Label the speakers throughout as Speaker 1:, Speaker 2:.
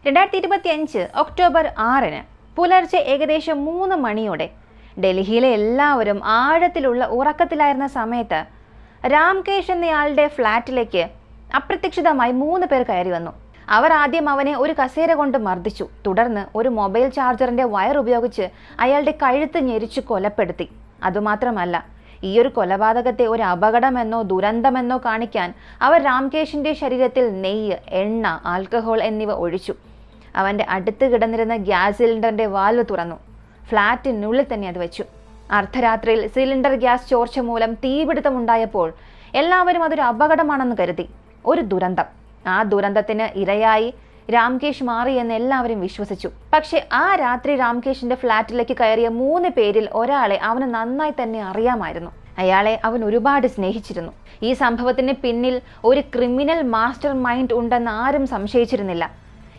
Speaker 1: 2025 October 6 പുലർച്ചെ ഏകദേശം 3 മണിയോടെ ഡൽഹിയിലെ എല്ലാവരും ആഴത്തിലുള്ള ഉറക്കത്തിലായിരുന്ന സമയത്ത് രാംകേഷ് എന്നയാളുടെ ഫ്ലാറ്റിലേക്ക് അപ്രതീക്ഷിതമായി 3 പേർ കയറി വന്നു. അവർ ആദ്യം അവനെ ഒരു കസേര കൊണ്ട് മർദ്ദിച്ചു. തുടർന്ന് ഒരു മൊബൈൽ ചാർജറിന്റെ വയർ ഉപയോഗിച്ച് അയാളുടെ കഴുത്ത് ഞെരിച്ചു കൊലപ്പെടുത്തി. അതുമാത്രമല്ല, ഈ ഒരു കൊലപാതകത്തെ ഒരു അപകടമെന്നോ ദുരന്തമെന്നോ കാണിക്കാൻ അവർ രാംകേഷിന്റെ ശരീരത്തിൽ നെയ്യ്, എണ്ണ, ആൽക്കഹോൾ എന്നിവ ഒഴിച്ചു. അവൻ്റെ അടുത്ത് കിടന്നിരുന്ന ഗ്യാസ് സിലിണ്ടറിന്റെ വാൽവ് തുറന്നു. ഫ്ലാറ്റിനുള്ളിൽ തന്നെ അത് വെച്ചു. അർദ്ധരാത്രിയിൽ സിലിണ്ടർ ഗ്യാസ് ചോർച്ച മൂലം തീപിടുത്തമുണ്ടായപ്പോൾ എല്ലാവരും അതൊരു അപകടമാണെന്ന് കരുതി. ഒരു ദുരന്തം. ആ ദുരന്തത്തിന് ഇരയായി രാംകേഷ് മാറി എന്ന് എല്ലാവരും വിശ്വസിച്ചു. പക്ഷെ ആ രാത്രി രാംകേഷിന്റെ ഫ്ലാറ്റിലേക്ക് കയറിയ 3 പേരിൽ ഒരാളെ അവന് നന്നായി തന്നെ അറിയാമായിരുന്നു. അയാളെ അവൻ ഒരുപാട് സ്നേഹിച്ചിരുന്നു. ഈ സംഭവത്തിന് പിന്നിൽ ഒരു ക്രിമിനൽ മാസ്റ്റർ മൈൻഡ് ഉണ്ടെന്ന് ആരും സംശയിച്ചിരുന്നില്ല.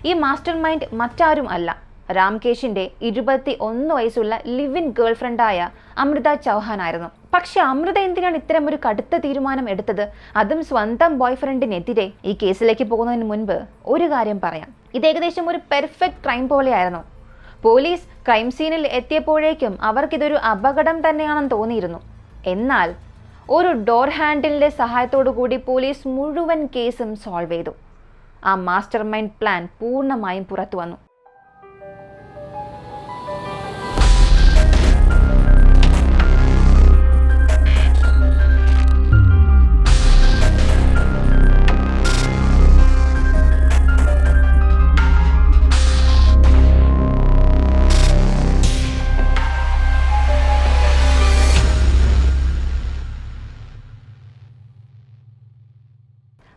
Speaker 1: ഈ മാസ്റ്റർ മൈൻഡ് മറ്റാരും അല്ല, രാംകേഷിന്റെ 21 വയസ്സുള്ള ലിവ് ഇൻ ഗേൾഫ്രണ്ടായ അമൃത ചൗഹാൻ ആയിരുന്നു. പക്ഷെ അമൃത എന്തിനാണ് ഇത്തരം ഒരു കടുത്ത തീരുമാനം എടുത്തത്, അതും സ്വന്തം ബോയ്ഫ്രണ്ടിനെതിരെ? ഈ കേസിലേക്ക് പോകുന്നതിന് മുൻപ് ഒരു കാര്യം പറയാം. ഇത് ഏകദേശം ഒരു പെർഫെക്റ്റ് ക്രൈം പോലെയായിരുന്നു. പോലീസ് ക്രൈം സീനിൽ എത്തിയപ്പോഴേക്കും അവർക്കിതൊരു അപകടം തന്നെയാണെന്ന് തോന്നിയിരുന്നു. എന്നാൽ ഒരു ഡോർ ഹാൻഡിലിന്റെ സഹായത്തോടു കൂടി പോലീസ് മുഴുവൻ കേസും സോൾവ് ചെയ്തു. ആ മാസ്റ്റർ മൈൻഡ് പ്ലാൻ പൂർണ്ണമായും പുറത്തു വന്നു.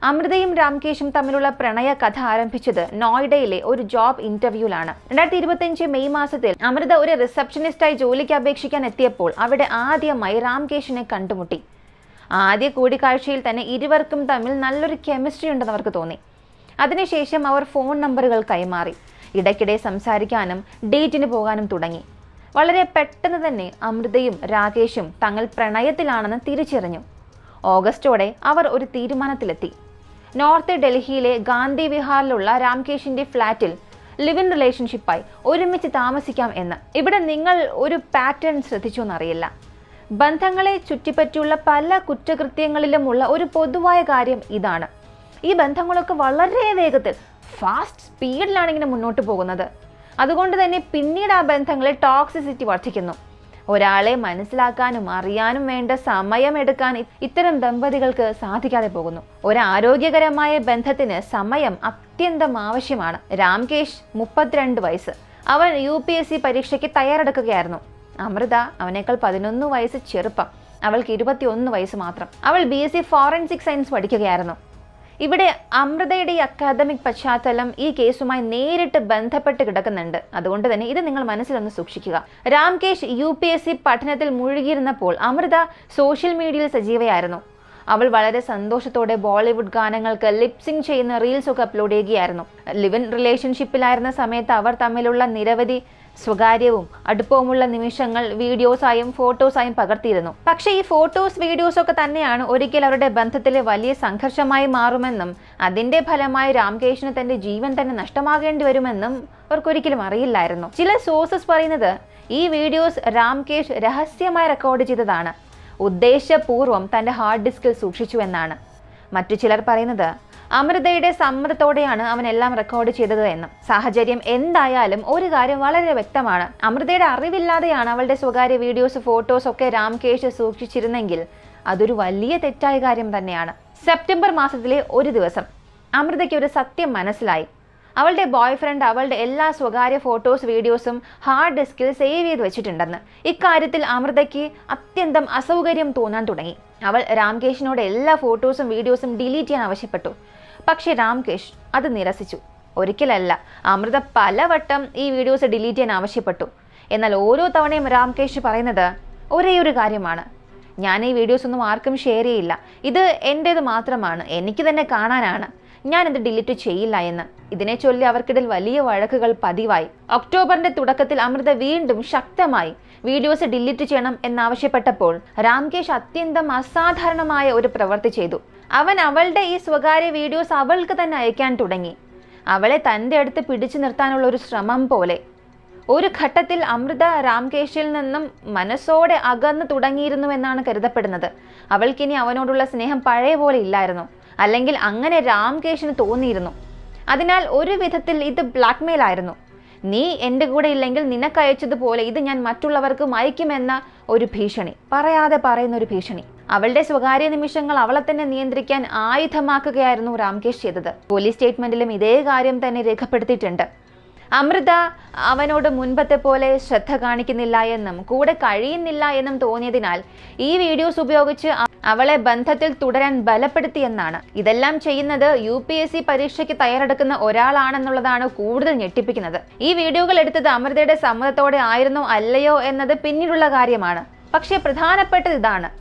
Speaker 1: അമൃതയും രാംകേഷും തമ്മിലുള്ള പ്രണയ കഥ ആരംഭിച്ചത് നോയിഡയിലെ ഒരു ജോബ് ഇന്റർവ്യൂവിലാണ്. 2025 മെയ് മാസത്തിൽ അമൃത ഒരു റിസപ്ഷനിസ്റ്റായി ജോലിക്ക് അപേക്ഷിക്കാൻ എത്തിയപ്പോൾ അവിടെ ആദ്യമായി രാംകേഷിനെ കണ്ടുമുട്ടി. ആദ്യ കൂടിക്കാഴ്ചയിൽ തന്നെ ഇരുവർക്കും തമ്മിൽ നല്ലൊരു കെമിസ്ട്രി ഉണ്ടെന്ന് അവർക്ക് തോന്നി. അതിനുശേഷം അവർ ഫോൺ നമ്പറുകൾ കൈമാറി. ഇടയ്ക്കിടെ സംസാരിക്കാനും ഡേറ്റിന് പോകാനും തുടങ്ങി. വളരെ പെട്ടെന്ന് തന്നെ അമൃതയും രാകേഷും തങ്ങൾ പ്രണയത്തിലാണെന്ന് തിരിച്ചറിഞ്ഞു. ഓഗസ്റ്റോടെ അവർ ഒരു തീരുമാനത്തിലെത്തി. നോർത്ത് ഡൽഹിയിലെ ഗാന്ധി വിഹാറിലുള്ള രാംകേഷിന്റെ ഫ്ലാറ്റിൽ ലിവ് ഇൻ റിലേഷൻഷിപ്പായി ഒരുമിച്ച് താമസിക്കാം എന്ന്. ഇവിടെ നിങ്ങൾ ഒരു പാറ്റേൺ ശ്രദ്ധിച്ചോന്നറിയില്ല. ബന്ധങ്ങളെ ചുറ്റിപ്പറ്റിയുള്ള പല കുറ്റകൃത്യങ്ങളിലുമുള്ള ഒരു പൊതുവായ കാര്യം ഇതാണ്. ഈ ബന്ധങ്ങളൊക്കെ വളരെ വേഗത്തിൽ, ഫാസ്റ്റ് സ്പീഡിലാണ് ഇങ്ങനെ മുന്നോട്ട് പോകുന്നത്. അതുകൊണ്ട് തന്നെ പിന്നീട് ആ ബന്ധങ്ങളിൽ ടോക്സിസിറ്റി വർദ്ധിക്കുന്നു. ഒരാളെ മനസ്സിലാക്കാനും അറിയാനും വേണ്ട സമയമെടുക്കാൻ ഇത്തരം ദമ്പതികൾക്ക് സാധിക്കാതെ പോകുന്നു. ഒരു ആരോഗ്യകരമായ ബന്ധത്തിന് സമയം അത്യന്തം ആവശ്യമാണ്. രാംകേഷ് 32 വയസ്സ്. അവൻ UPSC പരീക്ഷയ്ക്ക് തയ്യാറെടുക്കുകയായിരുന്നു. അമൃത അവനേക്കാൾ 11 വയസ്സ് ചെറുപ്പം. അവൾക്ക് 21 വയസ്സ് മാത്രം. അവൾ BSc ഫോറൻസിക് സയൻസ് പഠിക്കുകയായിരുന്നു. ഇവിടെ അമൃതയുടെ ഈ അക്കാദമിക് പശ്ചാത്തലം ഈ കേസുമായി നേരിട്ട് ബന്ധപ്പെട്ട് കിടക്കുന്നുണ്ട്. അതുകൊണ്ട് തന്നെ ഇത് നിങ്ങൾ മനസ്സിലൊന്ന് സൂക്ഷിക്കുക. രാംകേഷ് UPSC പഠനത്തിൽ മുഴുകിയിരുന്നപ്പോൾ അമൃത സോഷ്യൽ മീഡിയയിൽ സജീവയായിരുന്നു. അവൾ വളരെ സന്തോഷത്തോടെ ബോളിവുഡ് ഗാനങ്ങൾക്ക് ലിപ്സിംഗ് ചെയ്യുന്ന റീൽസ് ഒക്കെ അപ്ലോഡ് ചെയ്യുകയായിരുന്നു. ലിവ് ഇൻ റിലേഷൻഷിപ്പിലായിരുന്ന സമയത്ത് അവർ തമ്മിലുള്ള നിരവധി സ്വകാര്യവും അടുപ്പവുമുള്ള നിമിഷങ്ങൾ വീഡിയോസായും ഫോട്ടോസായും പകർത്തിയിരുന്നു. പക്ഷേ ഈ ഫോട്ടോസ് വീഡിയോസ് ഒക്കെ തന്നെയാണ് ഒരിക്കൽ അവരുടെ ബന്ധത്തിലെ വലിയ സംഘർഷമായി മാറുമെന്നും അതിന്റെ ഫലമായി രാംകേഷിന് തന്റെ ജീവൻ തന്നെ നഷ്ടമാകേണ്ടി വരുമെന്നും അവർക്കൊരിക്കലും അറിയില്ലായിരുന്നു. ചില സോഴ്സസ് പറയുന്നത് ഈ വീഡിയോസ് രാംകേഷ് രഹസ്യമായി റെക്കോർഡ് ചെയ്തതാണ്, ഉദ്ദേശപൂർവ്വം തന്റെ ഹാർഡ് ഡിസ്കിൽ സൂക്ഷിച്ചു എന്നാണ്. മറ്റു ചിലർ പറയുന്നത് അമൃതയുടെ സമ്മതത്തോടെയാണ് അവൻ എല്ലാം റെക്കോർഡ് ചെയ്തത് എന്നും. സാഹചര്യം എന്തായാലും ഒരു കാര്യം വളരെ വ്യക്തമാണ്. അമൃതയുടെ അറിവില്ലാതെയാണ് അവളുടെ സ്വകാര്യ വീഡിയോസ്, ഫോട്ടോസ് ഒക്കെ രാംകേഷ് സൂക്ഷിച്ചിരുന്നെങ്കിൽ അതൊരു വലിയ തെറ്റായ കാര്യം തന്നെയാണ്. സെപ്റ്റംബർ മാസത്തിലെ ഒരു ദിവസം അമൃതയ്ക്ക് ഒരു സത്യം മനസ്സിലായി. അവളുടെ ബോയ്ഫ്രണ്ട് അവളുടെ എല്ലാ സ്വകാര്യ ഫോട്ടോസ്, വീഡിയോസും ഹാർഡ് ഡിസ്കിൽ സേവ് ചെയ്ത് വെച്ചിട്ടുണ്ടെന്ന്. ഇക്കാര്യത്തിൽ അമൃതയ്ക്ക് അത്യന്തം അസൗകര്യം തോന്നാൻ തുടങ്ങി. അവൾ രാംകേഷിനോട് എല്ലാ ഫോട്ടോസും വീഡിയോസും ഡിലീറ്റ് ചെയ്യാൻ ആവശ്യപ്പെട്ടു. പക്ഷേ രാംകേഷ് അത് നിരസിച്ചു. ഒരിക്കലല്ല, അമൃത പലവട്ടം ഈ വീഡിയോസ് ഡിലീറ്റ് ചെയ്യാൻ ആവശ്യപ്പെട്ടു. എന്നാൽ ഓരോ തവണയും രാംകേഷ് പറയുന്നത് ഒരേ ഒരു കാര്യമാണ്: ഞാൻ ഈ വീഡിയോസ് ഒന്നും ആർക്കും ഷെയർ ചെയ്യില്ല, ഇത് എൻ്റേത് മാത്രമാണ്, എനിക്ക് തന്നെ കാണാനാണ്, ഞാനിത് ഡിലീറ്റ് ചെയ്യില്ല എന്ന്. ഇതിനെ ചൊല്ലി അവർക്കിടയിൽ വലിയ വഴക്കുകൾ പതിവായി. ഒക്ടോബറിന്റെ തുടക്കത്തിൽ അമൃത വീണ്ടും ശക്തമായി വീഡിയോസ് ഡിലീറ്റ് ചെയ്യണം എന്നാവശ്യപ്പെട്ടപ്പോൾ രാംകേഷ് അത്യന്തം അസാധാരണമായ ഒരു പ്രവൃത്തി ചെയ്തു. അവൻ അവളുടെ ഈ സ്വകാര്യ വീഡിയോസ് അവൾക്ക് തന്നെ അയക്കാൻ തുടങ്ങി. അവളെ തൻ്റെ അടുത്ത് പിടിച്ചു നിർത്താനുള്ള ഒരു ശ്രമം പോലെ. ഒരു ഘട്ടത്തിൽ അമൃത രാംകേഷിൽ നിന്നും മനസ്സോടെ അകന്നു തുടങ്ങിയിരുന്നുവെന്നാണ് കരുതപ്പെടുന്നത്. അവൾക്കിനി അവനോടുള്ള സ്നേഹം പഴയ പോലെ ഇല്ലായിരുന്നു, അല്ലെങ്കിൽ അങ്ങനെ രാംകേഷിന് തോന്നിയിരുന്നു. അതിനാൽ ഒരു വിധത്തിൽ ഇത് ബ്ലാക്ക്മെയിൽ ആയിരുന്നു. നീ എൻ്റെ കൂടെ ഇല്ലെങ്കിൽ നിനക്കയച്ചതുപോലെ ഇത് ഞാൻ മറ്റുള്ളവർക്ക് അയക്കുമെന്ന ഒരു ഭീഷണി, പറയാതെ പറയുന്ന ഒരു ഭീഷണി. അവളുടെ സ്വകാര്യ നിമിഷങ്ങൾ അവളെ തന്നെ നിയന്ത്രിക്കാൻ ആയുധമാക്കുകയായിരുന്നു രാംകേഷ് ചെയ്തത്. പോലീസ് സ്റ്റേറ്റ്മെന്റിലും ഇതേ കാര്യം തന്നെ രേഖപ്പെടുത്തിയിട്ടുണ്ട്. അമൃത അവനോട് മുൻപത്തെ പോലെ ശ്രദ്ധ കാണിക്കുന്നില്ല എന്നും കൂടെ കഴിയുന്നില്ല എന്നും തോന്നിയതിനാൽ ഈ വീഡിയോസ് ഉപയോഗിച്ച് അവളെ ബന്ധത്തിൽ തുടരാൻ ബലപ്പെടുത്തിയെന്നാണ്. ഇതെല്ലാം ചെയ്യുന്നത് UPSC പരീക്ഷയ്ക്ക് തയ്യാറെടുക്കുന്ന ഒരാളാണെന്നുള്ളതാണ് കൂടുതൽ ഞെട്ടിപ്പിക്കുന്നത്. ഈ വീഡിയോകൾ എടുത്തത് അമൃതയുടെ സമ്മതത്തോടെ ആയിരുന്നോ അല്ലയോ എന്നത് പിന്നീടുള്ള കാര്യമാണ്. പക്ഷേ പ്രധാനപ്പെട്ടത് ഇതാണ്: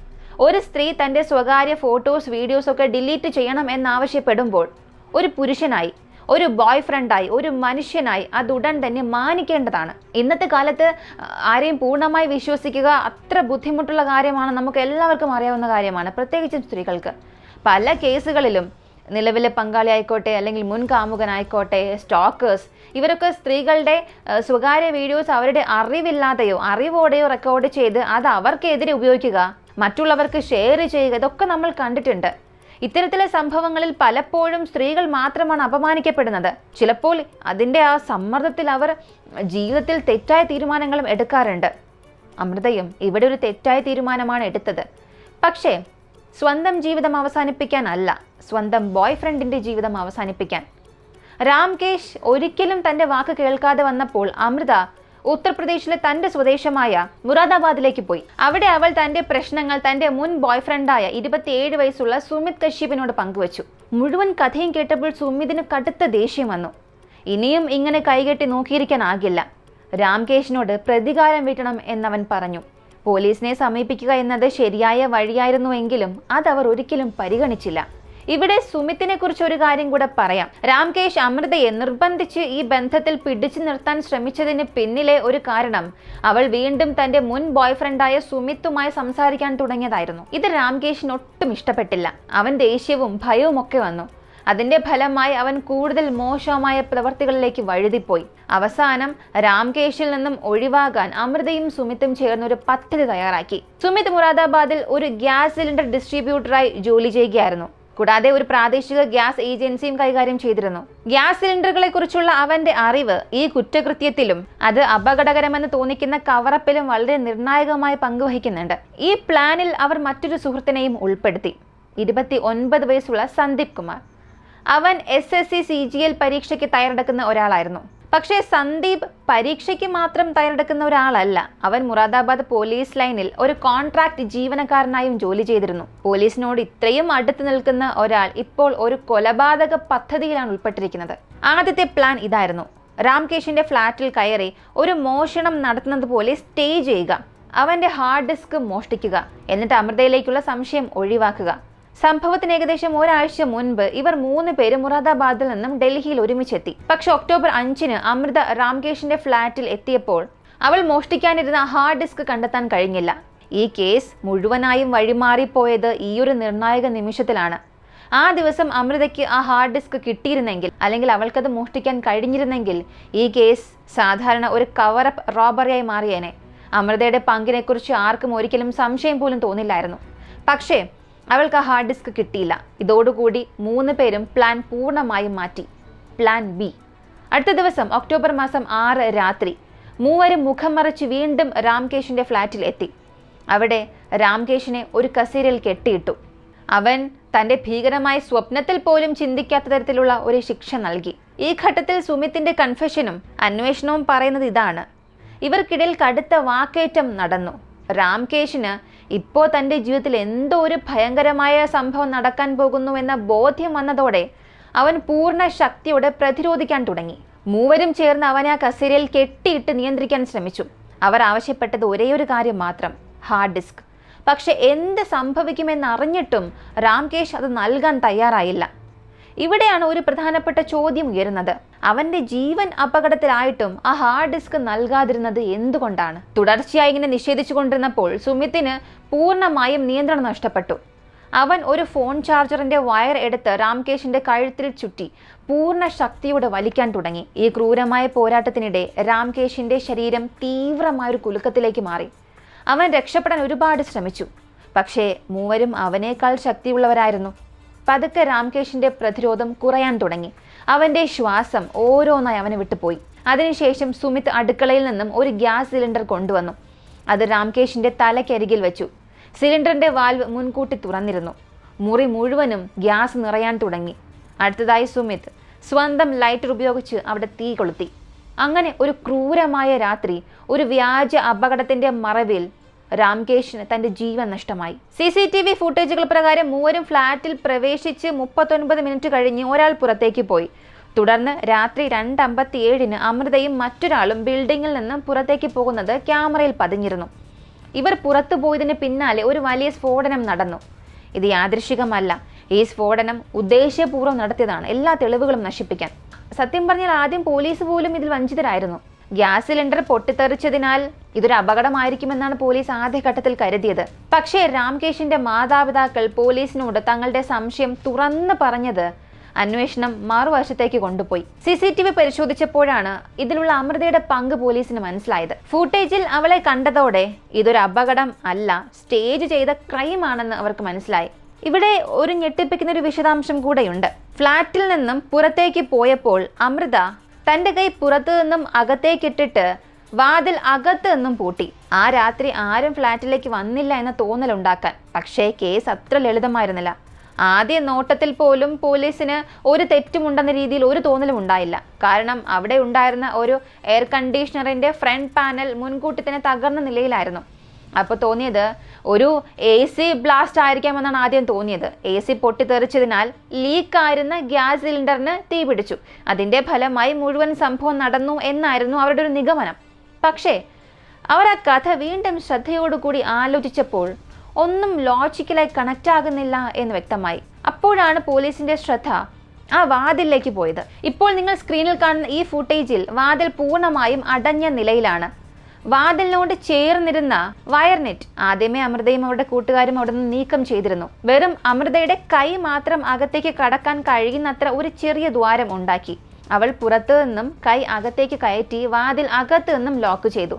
Speaker 1: ഒരു സ്ത്രീ തൻ്റെ സ്വകാര്യ ഫോട്ടോസ് വീഡിയോസ് ഒക്കെ ഡിലീറ്റ് ചെയ്യണം എന്നാവശ്യപ്പെടുമ്പോൾ ഒരു പുരുഷനായി, ഒരു ബോയ് ഫ്രണ്ടായി, ഒരു മനുഷ്യനായി അത് ഉടൻ തന്നെ മാനിക്കേണ്ടതാണ്. ഇന്നത്തെ കാലത്ത് ആരെയും പൂർണ്ണമായി വിശ്വസിക്കുക അത്ര ബുദ്ധിമുട്ടുള്ള കാര്യമാണ്, നമുക്ക് എല്ലാവർക്കും അറിയാവുന്ന കാര്യമാണ്, പ്രത്യേകിച്ചും സ്ത്രീകൾക്ക്. പല കേസുകളിലും നിലവിലെ പങ്കാളി ആയിക്കോട്ടെ, അല്ലെങ്കിൽ മുൻ കാമുകനായിക്കോട്ടെ, സ്റ്റോക്കേഴ്സ്, ഇവരൊക്കെ സ്ത്രീകളുടെ സ്വകാര്യ വീഡിയോസ് അവരുടെ അറിവില്ലാതെയോ അറിവോടെയോ റെക്കോർഡ് ചെയ്ത് അത് അവർക്കെതിരെ ഉപയോഗിക്കുക, മറ്റുള്ളവർക്ക് ഷെയർ ചെയ്യുക, ഇതൊക്കെ നമ്മൾ കണ്ടിട്ടുണ്ട്. ഇത്തരത്തിലെ സംഭവങ്ങളിൽ പലപ്പോഴും സ്ത്രീകൾ മാത്രമാണ് അപമാനിക്കപ്പെടുന്നത്. ചിലപ്പോൾ അതിൻ്റെ ആ സമ്മർദ്ദത്തിൽ അവർ ജീവിതത്തിൽ തെറ്റായ തീരുമാനങ്ങളും എടുക്കാറുണ്ട്. അമൃതയും ഇവിടെ ഒരു തെറ്റായ തീരുമാനമാണ് എടുത്തത്. പക്ഷേ സ്വന്തം ജീവിതം അവസാനിപ്പിക്കാനല്ല, സ്വന്തം ബോയ് ഫ്രണ്ടിൻ്റെ ജീവിതം അവസാനിപ്പിക്കാൻ. രാംകേഷ് ഒരിക്കലും തൻ്റെ വാക്ക് കേൾക്കാതെ വന്നപ്പോൾ അമൃത ഉത്തർപ്രദേശിലെ തൻ്റെ സ്വദേശമായ മുറാദാബാദിലേക്ക് പോയി. അവിടെ അവൾ തൻ്റെ പ്രശ്നങ്ങൾ തൻ്റെ മുൻ ബോയ് ഫ്രണ്ടായ 27 വയസ്സുള്ള സുമിത് കശ്യപിനോട് പങ്കുവച്ചു. മുഴുവൻ കഥയും കേട്ടപ്പോൾ സുമിതിന് കടുത്ത ദേഷ്യം വന്നു. ഇനിയും ഇങ്ങനെ കൈകെട്ടി നോക്കിയിരിക്കാനാകില്ല. രാംകേഷിനോട് പ്രതികാരം വീട്ടണം എന്നവൻ പറഞ്ഞു. പോലീസിനെ സമീപിക്കുക എന്നത് ശരിയായ വഴിയായിരുന്നുവെങ്കിലും അതവർ ഒരിക്കലും പരിഗണിച്ചില്ല. ഇവിടെ സുമിത്തിനെ കുറിച്ച് ഒരു കാര്യം കൂടെ പറയാം. രാംകേഷ് അമൃതയെ നിർബന്ധിച്ച് ഈ ബന്ധത്തിൽ പിടിച്ചു നിർത്താൻ ശ്രമിച്ചതിന് പിന്നിലെ ഒരു കാരണം അവൾ വീണ്ടും തന്റെ മുൻ ബോയ് ഫ്രണ്ടായ സുമിത്തുമായി സംസാരിക്കാൻ തുടങ്ങിയതായിരുന്നു. ഇത് രാംകേഷിന് ഒട്ടും ഇഷ്ടപ്പെട്ടില്ല. അവൻ ദേഷ്യവും ഭയവും ഒക്കെ വന്നു. അതിന്റെ ഫലമായി അവൻ കൂടുതൽ മോശമായ പ്രവർത്തികളിലേക്ക് വഴുതിപ്പോയി. അവസാനം രാംകേഷിൽ നിന്നും ഒഴിവാകാൻ അമൃതയും സുമിത്തും ചേർന്നൊരു പദ്ധതി തയ്യാറാക്കി. സുമിത് മുറാദാബാദിൽ ഒരു ഗ്യാസ് സിലിണ്ടർ ഡിസ്ട്രിബ്യൂട്ടറായി ജോലി ചെയ്യുകയായിരുന്നു. കൂടാതെ ഒരു പ്രാദേശിക ഗ്യാസ് ഏജൻസിയും കൈകാര്യം ചെയ്തിരുന്നു. ഗ്യാസ് സിലിണ്ടറുകളെ കുറിച്ചുള്ള അവന്റെ അറിവ് ഈ കുറ്റകൃത്യത്തിലും അത് അപകടകരമെന്ന് തോന്നിക്കുന്ന കവറപ്പിലും വളരെ നിർണായകമായി പങ്കുവഹിക്കുന്നുണ്ട്. ഈ പ്ലാനിൽ അവർ മറ്റൊരു സുഹൃത്തിനെയും ഉൾപ്പെടുത്തി. 29 വയസ്സുള്ള സന്ദീപ് കുമാർ. അവൻ SSC CGL പരീക്ഷയ്ക്ക് തയ്യാറെടുക്കുന്ന ഒരാളായിരുന്നു. പക്ഷേ സന്ദീപ് പരീക്ഷയ്ക്ക് മാത്രം തയ്യാറെടുക്കുന്ന ഒരാളല്ല. അവൻ മുറാദാബാദ് പോലീസ് ലൈനിൽ ഒരു കോൺട്രാക്ട് ജീവനക്കാരനായും ജോലി ചെയ്തിരുന്നു. പോലീസിനോട് ഇത്രയും അടുത്ത് നിൽക്കുന്ന ഒരാൾ ഇപ്പോൾ ഒരു കൊലപാതക പദ്ധതിയിലാണ് ഉൾപ്പെട്ടിരിക്കുന്നത്. ആദ്യത്തെ പ്ലാൻ ഇതായിരുന്നു: രാംകേഷിന്റെ ഫ്ലാറ്റിൽ കയറി ഒരു മോഷണം നടത്തുന്നത് പോലെ സ്റ്റേ ചെയ്യുക, അവന്റെ ഹാർഡ് ഡിസ്ക് മോഷ്ടിക്കുക, എന്നിട്ട് അമൃതയിലേക്കുള്ള സംശയം ഒഴിവാക്കുക. സംഭവത്തിന് ഏകദേശം ഒരാഴ്ച മുൻപ് ഇവർ 3 പേര് മുറാദാബാദിൽ നിന്നും ഡൽഹിയിൽ ഒരുമിച്ചെത്തി. പക്ഷെ ഒക്ടോബർ 5-ന് അമൃത രാംകേഷിന്റെ ഫ്ലാറ്റിൽ എത്തിയപ്പോൾ അവൾ മോഷ്ടിക്കാനിരുന്ന ഹാർഡ് ഡിസ്ക് കണ്ടെത്താൻ കഴിഞ്ഞില്ല. ഈ കേസ് മുഴുവനായും വഴിമാറിപ്പോയത് ഈയൊരു നിർണായക നിമിഷത്തിലാണ്. ആ ദിവസം അമൃതയ്ക്ക് ആ ഹാർഡ് ഡിസ്ക് കിട്ടിയിരുന്നെങ്കിൽ, അല്ലെങ്കിൽ അവൾക്കത് മോഷ്ടിക്കാൻ കഴിഞ്ഞിരുന്നെങ്കിൽ, ഈ കേസ് സാധാരണ ഒരു കവറപ്പ് റോബറിയായി മാറിയേനെ. അമൃതയുടെ പങ്കിനെക്കുറിച്ച് ആർക്കും ഒരിക്കലും സംശയം പോലും തോന്നില്ലായിരുന്നു. പക്ഷേ അവൾക്ക് ആ ഹാർഡ് ഡിസ്ക് കിട്ടിയില്ല. ഇതോടുകൂടി 3 പേരും പ്ലാൻ പൂർണ്ണമായും മാറ്റി. Plan B. അടുത്ത ദിവസം ഒക്ടോബർ മാസം 6 രാത്രി 3 മുഖം മറച്ച് വീണ്ടും രാംകേഷിന്റെ ഫ്ലാറ്റിൽ എത്തി. അവിടെ രാംകേഷിനെ ഒരു കസേരയിൽ കെട്ടിയിട്ടു. അവൻ തന്റെ ഭീകരമായ സ്വപ്നത്തിൽ പോലും ചിന്തിക്കാത്ത തരത്തിലുള്ള ഒരു ശിക്ഷ നൽകി. ഈ ഘട്ടത്തിൽ സുമിത്തിന്റെ കൺഫെഷനും അന്വേഷണവും പറയുന്നത് ഇതാണ്: ഇവർക്കിടയിൽ കടുത്ത വാക്കേറ്റം നടന്നു. രാംകേഷിന് ഇപ്പോൾ തൻ്റെ ജീവിതത്തിൽ എന്തോ ഒരു ഭയങ്കരമായ സംഭവം നടക്കാൻ പോകുന്നുവെന്ന ബോധ്യം വന്നതോടെ അവൻ പൂർണ്ണ ശക്തിയോടെ പ്രതിരോധിക്കാൻ തുടങ്ങി. 3 ചേർന്ന് അവനെ ആ കസേരയിൽ കെട്ടിയിട്ട് നിയന്ത്രിക്കാൻ ശ്രമിച്ചു. അവർ ആവശ്യപ്പെട്ടത് ഒരേയൊരു കാര്യം മാത്രം: ഹാർഡ് ഡിസ്ക്. പക്ഷെ എന്ത് സംഭവിക്കുമെന്നറിഞ്ഞിട്ടും രാംകേഷ് അത് നൽകാൻ തയ്യാറായില്ല. ഇവിടെയാണ് ഒരു പ്രധാനപ്പെട്ട ചോദ്യം ഉയരുന്നത്: അവന്റെ ജീവൻ അപകടത്തിലായിട്ടും ആ ഹാർഡ് ഡിസ്ക് നൽകാതിരുന്നത് എന്തുകൊണ്ടാണ്? തുടർച്ചയായി ഇങ്ങനെ നിഷേധിച്ചു കൊണ്ടിരുന്നപ്പോൾ സുമിത്തിന് പൂർണ്ണമായും നിയന്ത്രണം നഷ്ടപ്പെട്ടു. അവൻ ഒരു ഫോൺ ചാർജറിന്റെ വയർ എടുത്ത് രാംകേഷിന്റെ കഴുത്തിൽ ചുറ്റി പൂർണ്ണ ശക്തിയോടെ വലിക്കാൻ തുടങ്ങി. ഈ ക്രൂരമായ പോരാട്ടത്തിനിടെ രാംകേഷിന്റെ ശരീരം തീവ്രമായൊരു കുലുക്കത്തിലേക്ക് മാറി. അവൻ രക്ഷപ്പെടാൻ ഒരുപാട് ശ്രമിച്ചു. പക്ഷേ മൂവരും അവനേക്കാൾ ശക്തിയുള്ളവരായിരുന്നു. പതുക്കെ രാംകേഷിന്റെ പ്രതിരോധം കുറയാൻ തുടങ്ങി. അവന്റെ ശ്വാസം ഓരോന്നായി അവനെ വിട്ടുപോയി. അതിനുശേഷം സുമിത് അടുക്കളയിൽ നിന്നും ഒരു ഗ്യാസ് സിലിണ്ടർ കൊണ്ടുവന്നു. അത് രാംകേഷിന്റെ തലക്കരികിൽ വെച്ചു. സിലിണ്ടറിന്റെ വാൽവ് മുൻകൂട്ടി തുറന്നിരുന്നു. മുറി മുഴുവനും ഗ്യാസ് നിറയാൻ തുടങ്ങി. അടുത്തതായി സുമിത് സ്വന്തം ലൈറ്റർ ഉപയോഗിച്ച് അവിടെ തീ കൊളുത്തി. അങ്ങനെ ഒരു ക്രൂരമായ രാത്രി, ഒരു വ്യാജ അപകടത്തിന്റെ മറവിൽ രാംകേഷിന് തന്റെ ജീവൻ നഷ്ടമായി. CCTV ഫുട്ടേജുകൾ പ്രകാരം മൂവരും ഫ്ളാറ്റിൽ പ്രവേശിച്ച് 39 മിനിറ്റ് കഴിഞ്ഞ് ഒരാൾ പുറത്തേക്ക് പോയി. തുടർന്ന് രാത്രി 2:57 അമൃതയും മറ്റൊരാളും ബിൽഡിങ്ങിൽ നിന്ന് പുറത്തേക്ക് പോകുന്നത് ക്യാമറയിൽ പതിഞ്ഞിരുന്നു. ഇവർ പുറത്തു പോയതിന് പിന്നാലെ ഒരു വലിയ സ്ഫോടനം നടന്നു. ഇത് യാദൃശികമല്ല. ഈ സ്ഫോടനം ഉദ്ദേശപൂർവ്വം നടത്തിയതാണ്, എല്ലാ തെളിവുകളും നശിപ്പിക്കാൻ. സത്യം പറഞ്ഞാൽ ആദ്യം പോലീസ് പോലും ഇതിൽ വഞ്ചിതരായിരുന്നു. ഗ്യാസ് സിലിണ്ടർ പൊട്ടിത്തെറിച്ചതിനാൽ ഇതൊരു അപകടമായിരിക്കുമെന്നാണ് പോലീസ് ആദ്യഘട്ടത്തിൽ കരുതിയത്. പക്ഷേ രാംകേഷിന്റെ മാതാപിതാക്കൾ പോലീസിനോട് തങ്ങളുടെ സംശയം തുറന്നു പറഞ്ഞത് അന്വേഷണം മറുവശത്തേക്ക് കൊണ്ടുപോയി. CCTV പരിശോധിച്ചപ്പോഴാണ് ഇതിലുള്ള അമൃതയുടെ പങ്ക് പോലീസിന് മനസ്സിലായത്. ഫുട്ടേജിൽ അവളെ കണ്ടതോടെ ഇതൊരു അപകടം അല്ല, സ്റ്റേജ് ചെയ്ത ക്രൈം ആണെന്ന് അവർക്ക് മനസ്സിലായി. ഇവിടെ ഒരു ഞെട്ടിപ്പിക്കുന്ന ഒരു വിശദാംശം കൂടെയുണ്ട്. ഫ്ളാറ്റിൽ നിന്നും പുറത്തേക്ക് പോയപ്പോൾ അമൃത തന്റെ കൈ പുറത്തു നിന്നും അകത്തേക്കിട്ടിട്ട് വാതിൽ അകത്ത് നിന്നും പൂട്ടി. ആ രാത്രി ആരും ഫ്ളാറ്റിലേക്ക് വന്നില്ല എന്ന തോന്നലുണ്ടാക്കാൻ. പക്ഷേ കേസ് അത്ര ലളിതമായിരുന്നില്ല. ആദ്യ നോട്ടത്തിൽ പോലും പോലീസിന് ഒരു തെറ്റുമുണ്ടെന്ന രീതിയിൽ ഒരു തോന്നലും ഉണ്ടായില്ല. കാരണം അവിടെ ഉണ്ടായിരുന്ന ഒരു എയർ കണ്ടീഷണറിന്റെ ഫ്രണ്ട് പാനൽ മുൻകൂട്ടി തന്നെ തകർന്ന നിലയിലായിരുന്നു. അപ്പോൾ തോന്നിയത് ഒരു AC ബ്ലാസ്റ്റ് ആയിരിക്കാമെന്നാണ് ആദ്യം തോന്നിയത്. AC പൊട്ടിത്തെറിച്ചതിനാൽ ലീക്കായിരുന്ന ഗ്യാസ് സിലിണ്ടറിന് തീ പിടിച്ചു. അതിന്റെ ഫലമായി മുഴുവൻ സംഭവം നടന്നു എന്നായിരുന്നു അവരുടെ ഒരു നിഗമനം. പക്ഷേ അവർ ആ കഥ വീണ്ടും ശ്രദ്ധയോടുകൂടി ആലോചിച്ചപ്പോൾ ഒന്നും ലോജിക്കലായി കണക്റ്റ് ആകുന്നില്ല എന്ന് വ്യക്തമായി. അപ്പോഴാണ് പോലീസിന്റെ ശ്രദ്ധ ആ വാതിലിലേക്ക് പോയത്. ഇപ്പോൾ നിങ്ങൾ സ്ക്രീനിൽ കാണുന്ന ഈ ഫുട്ടേജിൽ വാതിൽ പൂർണ്ണമായും അടഞ്ഞ നിലയിലാണ്. വാതിലിനോട് ചേർന്നിരുന്ന വയർ നെറ്റ് ആദ്യമേ അമൃതയും അവരുടെ കൂട്ടുകാരും അവിടെ നിന്ന് നീക്കം ചെയ്തിരുന്നു. വെറും അമൃതയുടെ കൈ മാത്രം അകത്തേക്ക് കടക്കാൻ കഴിയുന്നത്ര ഒരു ചെറിയ ദ്വാരം ഉണ്ടാക്കി. അവൾ പുറത്തു നിന്നും കൈ അകത്തേക്ക് കയറ്റി വാതിൽ അകത്ത് നിന്നും ലോക്ക് ചെയ്തു.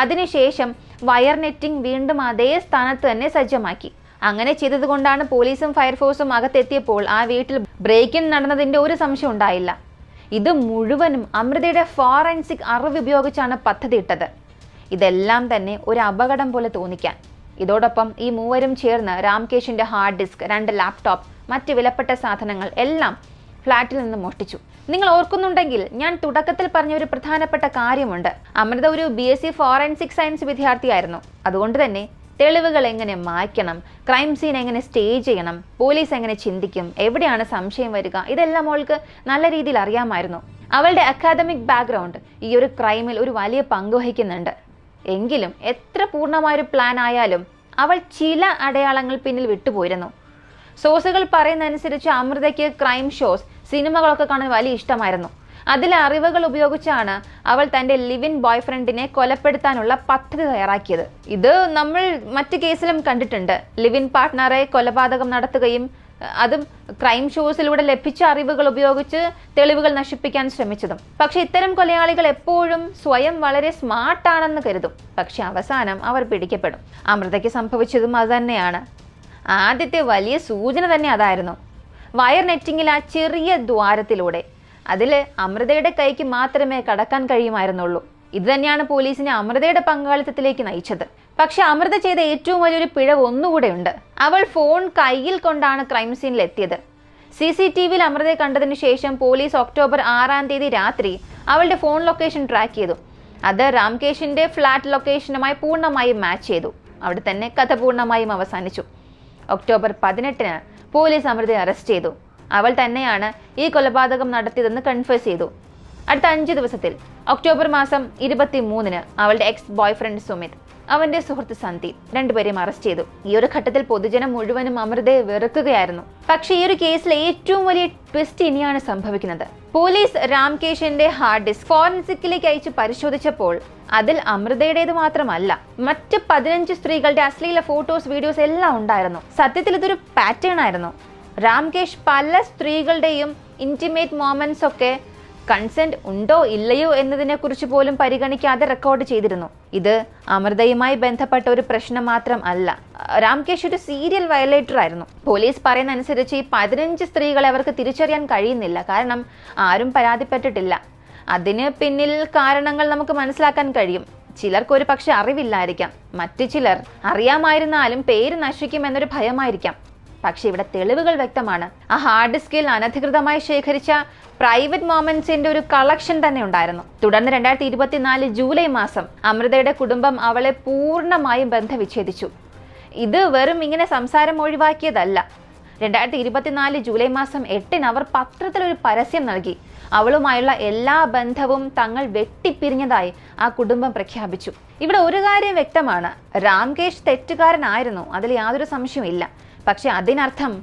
Speaker 1: അതിനുശേഷം വയർ നെറ്റിംഗ് വീണ്ടും അതേ സ്ഥാനത്ത് തന്നെ സജ്ജമാക്കി. അങ്ങനെ ചെയ്തതുകൊണ്ടാണ് പോലീസും ഫയർഫോഴ്സും അകത്തെത്തിയപ്പോൾ ആ വീട്ടിൽ ബ്രേക്കിൻ നടന്നതിന്റെ ഒരു സംശയം ഉണ്ടായില്ല. ഇത് മുഴുവനും അമൃതയുടെ ഫോറൻസിക് അറിവ് ഉപയോഗിച്ചാണ് പദ്ധതിയിട്ടത്. ഇതെല്ലാം തന്നെ ഒരു അപകടം പോലെ തോന്നിക്കാൻ. ഇതോടൊപ്പം ഈ മൂവരും ചേർന്ന് രാംകേഷിന്റെ ഹാർഡ് ഡിസ്ക്, 2 ലാപ്ടോപ്പ്, മറ്റ് വിലപ്പെട്ട സാധനങ്ങൾ എല്ലാം ഫ്ളാറ്റിൽ നിന്ന് മോഷ്ടിച്ചു. നിങ്ങൾ ഓർക്കുന്നുണ്ടെങ്കിൽ ഞാൻ തുടക്കത്തിൽ പറഞ്ഞ ഒരു പ്രധാനപ്പെട്ട കാര്യമുണ്ട്. അമൃത ഒരു BSc ഫോറൻസിക് സയൻസ് വിദ്യാർത്ഥിയായിരുന്നു. അതുകൊണ്ട് തന്നെ തെളിവുകൾ എങ്ങനെ മായ്ക്കണം, ക്രൈം സീൻ എങ്ങനെ സ്റ്റേ ചെയ്യണം, പോലീസ് എങ്ങനെ ചിന്തിക്കും, എവിടെയാണ് സംശയം വരിക, ഇതെല്ലാം അവൾക്ക് നല്ല രീതിയിൽ അറിയാമായിരുന്നു. അവളുടെ അക്കാദമിക് ബാക്ക്ഗ്രൗണ്ട് ഈ ഒരു ക്രൈമിൽ ഒരു വലിയ പങ്ക് വഹിക്കുന്നുണ്ട്. എങ്കിലും എത്ര പൂർണ്ണമായൊരു പ്ലാൻ ആയാലും അവൾ ചില അടയാളങ്ങൾ പിന്നിൽ വിട്ടുപോയിരുന്നു. സോഴ്സുകൾ പറയുന്നതനുസരിച്ച് അമൃതയ്ക്ക് ക്രൈം ഷോസ്, സിനിമകളൊക്കെ കാണാൻ വലിയ ഇഷ്ടമായിരുന്നു. അതിലെ അറിവുകൾ ഉപയോഗിച്ചാണ് അവൾ തൻ്റെ ലിവ് ഇൻ ബോയ്ഫ്രണ്ടിനെ കൊലപ്പെടുത്താനുള്ള പദ്ധതി തയ്യാറാക്കിയത്. ഇത് നമ്മൾ മറ്റു കേസിലും കണ്ടിട്ടുണ്ട്. ലിവ് ഇൻ പാർട്ട്ണറെ കൊലപാതകം നടത്തുകയും അതും ക്രൈം ഷോസിലൂടെ ലഭിച്ച അറിവുകൾ ഉപയോഗിച്ച് തെളിവുകൾ നശിപ്പിക്കാൻ ശ്രമിച്ചതും. പക്ഷെ ഇത്തരം കൊലയാളികൾ എപ്പോഴും സ്വയം വളരെ സ്മാർട്ടാണെന്ന് കരുതും. പക്ഷെ അവസാനം അവർ പിടിക്കപ്പെടും. അമൃതയ്ക്ക് സംഭവിച്ചതും അതുതന്നെയാണ്. ആദ്യത്തെ വലിയ സൂചന തന്നെ അതായിരുന്നു. വയർ നെറ്റിങ്ങിൽ ആ ചെറിയ ദ്വാരത്തിലൂടെ അതിൽ അമൃതയുടെ കൈക്ക് മാത്രമേ കടക്കാൻ കഴിയുമായിരുന്നുള്ളൂ. ഇത് തന്നെയാണ് പോലീസിനെ അമൃതയുടെ പങ്കാളിത്തത്തിലേക്ക് നയിച്ചത്. പക്ഷെ അമൃത ചെയ്ത ഏറ്റവും വലിയൊരു പിഴവ് ഒന്നുകൂടെയുണ്ട്. അവൾ ഫോൺ കയ്യിൽ കൊണ്ടാണ് ക്രൈം സീനിൽ എത്തിയത്. CCTVയിൽ അമൃതയെ കണ്ടതിന് ശേഷം പോലീസ് ഒക്ടോബർ 6 രാത്രി അവളുടെ ഫോൺ ലൊക്കേഷൻ ട്രാക്ക് ചെയ്തു. അത് രാംകേഷിന്റെ ഫ്ലാറ്റ് ലൊക്കേഷനുമായി പൂർണ്ണമായും മാച്ച് ചെയ്തു. അവിടെ തന്നെ കഥ പൂർണ്ണമായും അവസാനിച്ചു. ഒക്ടോബർ 18 പോലീസ് അമൃതയെ അറസ്റ്റ് ചെയ്തു. അവൾ തന്നെയാണ് ഈ കൊലപാതകം നടത്തിയതെന്ന് കൺഫേസ് ചെയ്തു. അടുത്ത 5 ദിവസത്തിൽ ഒക്ടോബർ 23 അവളുടെ എക്സ് ബോയ്ഫ്രണ്ട് സുമിത്, അവന്റെ സുഹൃത്ത് സന്ദീപ്, രണ്ടുപേരെയും അറസ്റ്റ് ചെയ്തു. ഈ ഒരു ഘട്ടത്തിൽ പൊതുജനം മുഴുവനും അമൃതയെ വെറുക്കുകയായിരുന്നു. പക്ഷേ ഈ ഒരു കേസിലെ ഏറ്റവും വലിയ ട്വിസ്റ്റ് ഇനിയാണ് സംഭവിക്കുന്നത്. പോലീസ് രാംകേഷിന്റെ ഹാർഡ് ഡിസ്ക് ഫോറൻസിക്കിലേക്ക് അയച്ച് പരിശോധിച്ചപ്പോൾ അതിൽ അമൃതയുടേത് മാത്രമല്ല മറ്റ് 15 സ്ത്രീകളുടെ അശ്ലീല ഫോട്ടോസ് വീഡിയോസ് എല്ലാം ഉണ്ടായിരുന്നു. സത്യത്തിൽ ഇതൊരു പാറ്റേൺ ആയിരുന്നു. രാംകേഷ് പല സ്ത്രീകളുടെയും ഇന്റിമേറ്റ് മൊമെന്റ്സ് ഒക്കെ കൺസെന്റ് ഉണ്ടോ ഇല്ലയോ എന്നതിനെ കുറിച്ച് പോലും പരിഗണിക്കാതെ റെക്കോർഡ് ചെയ്തിരുന്നു. ഇത് അമൃതയുമായി ബന്ധപ്പെട്ട ഒരു പ്രശ്നം മാത്രം അല്ല. രാംകേഷ് ഒരു സീരിയൽ വയലേറ്റർ ആയിരുന്നു. പോലീസ് പറയുന്ന അനുസരിച്ച് ഈ 15 സ്ത്രീകളെ അവർക്ക് തിരിച്ചറിയാൻ കഴിയുന്നില്ല. കാരണം ആരും പരാതിപ്പെട്ടിട്ടില്ല. അതിന് പിന്നിൽ കാരണങ്ങൾ നമുക്ക് മനസ്സിലാക്കാൻ കഴിയും. ചിലർക്ക് ഒരു പക്ഷെ അറിവില്ലായിരിക്കാം, മറ്റു ചിലർ അറിയാമായിരുന്നാലും പേര് നശിക്കുമെന്നൊരു ഭയമായിരിക്കാം. പക്ഷെ ഇവിടെ തെളിവുകൾ വ്യക്തമാണ്. ആ ഹാർഡ് ഡിസ്കിൽ അനധികൃതമായി ശേഖരിച്ച പ്രൈവറ്റ് മൊമെന്റ്സിന്റെ ഒരു കളക്ഷൻ തന്നെ ഉണ്ടായിരുന്നു. തുടർന്ന് 2024 ജൂലൈ മാസം അമൃതയുടെ കുടുംബം അവളെ പൂർണ്ണമായും ബന്ധവിച്ഛേദിച്ചു. ഇത് വെറും ഇങ്ങനെ സംസാരം ഒഴിവാക്കിയതല്ല. 2024 ജൂലൈ മാസം 8 അവർ പത്രത്തിലൊരു പരസ്യം നൽകി. അവളുമായുള്ള എല്ലാ ബന്ധവും തങ്ങൾ വെട്ടിപ്പിരിഞ്ഞതായി ആ കുടുംബം പ്രഖ്യാപിച്ചു. ഇവിടെ ഒരു കാര്യം വ്യക്തമാണ്, രാംകേഷ് തെറ്റുകാരനായിരുന്നു, അതിൽ യാതൊരു സംശയവും. പക്ഷെ അതിനർത്ഥം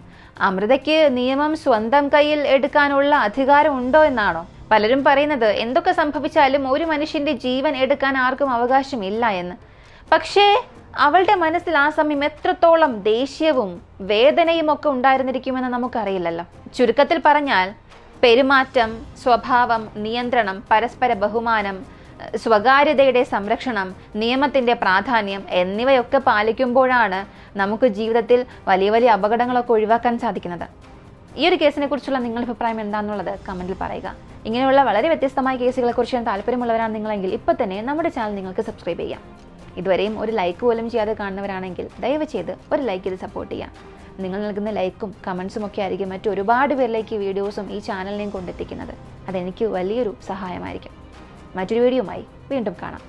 Speaker 1: അമൃതയ്ക്ക് നിയമം സ്വന്തം കയ്യിൽ എടുക്കാനുള്ള അധികാരം ഉണ്ടോ എന്നാണോ? പലരും പറയുന്നത് എന്തൊക്കെ സംഭവിച്ചാലും ഒരു മനുഷ്യന്റെ ജീവൻ എടുക്കാൻ ആർക്കും അവകാശമില്ല എന്ന്. പക്ഷേ അവളുടെ മനസ്സിൽ ആ സമയം എത്രത്തോളം ദേഷ്യവും വേദനയും ഒക്കെ ഉണ്ടായിരുന്നിരിക്കുമെന്ന് നമുക്കറിയില്ലല്ലോ. ചുരുക്കത്തിൽ പറഞ്ഞാൽ പെരുമാറ്റം, സ്വഭാവം, നിയന്ത്രണം, പരസ്പര ബഹുമാനം, സ്വകാര്യതയുടെ സംരക്ഷണം, നിയമത്തിന്റെ പ്രാധാന്യം എന്നിവയൊക്കെ പാലിക്കുമ്പോഴാണ് നമുക്ക് ജീവിതത്തിൽ വലിയ വലിയ അപകടങ്ങളൊക്കെ ഒഴിവാക്കാൻ സാധിക്കുന്നത്. ഈ ഒരു കേസിനെ കുറിച്ചുള്ള നിങ്ങളുടെ അഭിപ്രായം എന്താണെന്നുള്ളത് കമന്റിൽ പറയുക. ഇങ്ങനെയുള്ള വളരെ വ്യത്യസ്തമായ കേസുകളെക്കുറിച്ച് താല്പര്യമുള്ളവരാണ് നിങ്ങളെങ്കിൽ ഇപ്പോൾ തന്നെ നമ്മുടെ ചാനൽ നിങ്ങൾക്ക് സബ്സ്ക്രൈബ് ചെയ്യാം. ഇതുവരെയും ഒരു ലൈക്ക് പോലും ചെയ്യാതെ കാണുന്നവരാണെങ്കിൽ ദയവ് ചെയ്ത് ഒരു ലൈക്ക് ചെയ്ത് സപ്പോർട്ട് ചെയ്യാം. നിങ്ങൾ നൽകുന്ന ലൈക്കും കമൻസും ഒക്കെ ആയിരിക്കും മറ്റൊരുപാട് പേരിലേക്ക് വീഡിയോസും ഈ ചാനലിനെയും കൊണ്ടെത്തിക്കുന്നത്. അതെനിക്ക് വലിയൊരു സഹായമായിരിക്കും. മറ്റൊരു വീഡിയോയുമായി വീണ്ടും കാണാം.